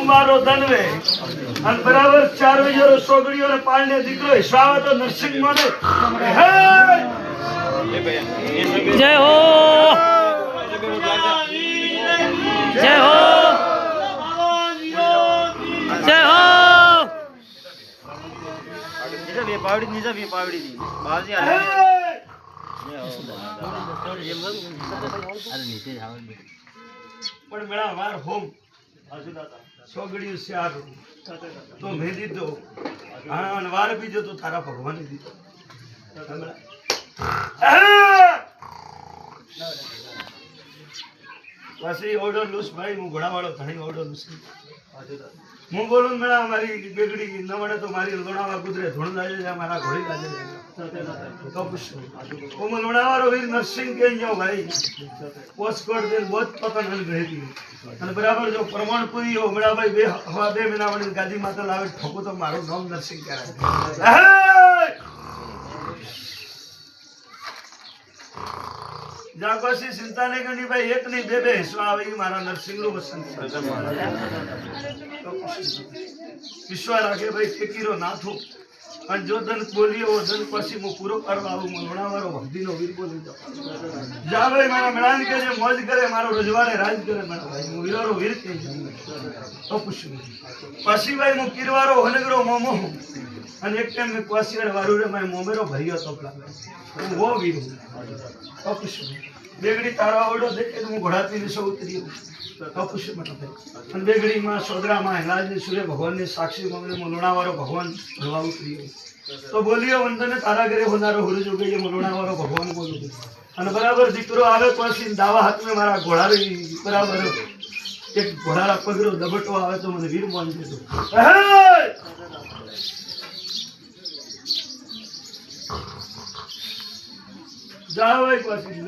મારો ધનવે અને બરાબર 4 વીજોરો સોગડીઓને પાળને દીકરો હિસાવે તો નરસિંહ મને જય હો જય હો જય હો નીચે બે પાવડી દી બાજી આ પણ મેળા વાર હોમ સોગડીઓ ચાર તો મેં દીધો અને વાર બીજો તો તારા ભગવાને દીધો પછી ઓર્ડર લૂસ ભાઈ હું ઘોડાવાળો ઘણી ઓર્ડર લૂસ હું બોલું મેળા મારી બેગડી ન મળે તો મારી લોણાવા કુદરે ધોણ લાગે છે મારા ઘોડી લાગે તો પૂછું હું લોણાવાળો વીર નરસિંહ કે જાઓ ભાઈ પોસ્ટકોડ દે બહુ પતન હલ ગઈ અને બરાબર જો પ્રમાણ પૂરી હો મેળા ભાઈ બે હવા 2 મહિના વળી ગાદી માતા લાવે ઠોકો તો મારું નામ નરસિંહ કહેવાય જાગવાસી ચિંતા નહીં કરनी ભાઈ એક નહીં બે હિસ્સા આવે મારા નરસિંહ નું વસન વિશ્વાસ રાખે ભાઈ ઠેકીરો નાથો અને જો ધન બોલ્યો ધન પછી હું પૂરો કરવા આવું લોણાવાળો ભક્તિનો વીર બોલી જા ભાઈ મારા મેળાન કે જે મોજ કરે મારો રજવાડે રાજ કરે મારા ભાઈ હું વીરારો વીર કહી તો પૂછ્યું પછી ભાઈ હું કીરવારો હનગરો મોમો અને એક ટાઈમ મેં કોસિયાર વારુડે મેં મોમેરો ભર્યો તો હું વો વીર હું તો પૂછ્યું બેગડી તારા ઓડો દેખે તો હું ઘોડાથી નીચે ઉતરી તો પૂછ્યું મને અને બેગડીમાં સોદરામાં હિલાજની સૂર્ય ભગવાનની સાક્ષી મમને લોણાવાળો ભગવાન ભરવા ઉતરી તો બોલ્યો વંદને તારા ઘરે હોનારો હુરજ ઉગે લોણાવાળો ભગવાન બોલ્યો અને બરાબર દીકરો આવે પછી દાવા હાથમાં મારા ઘોડારી બરાબર એક ઘોડારા પગરો દબટો આવે તો મને વીર મોન દેતો જાવ પછી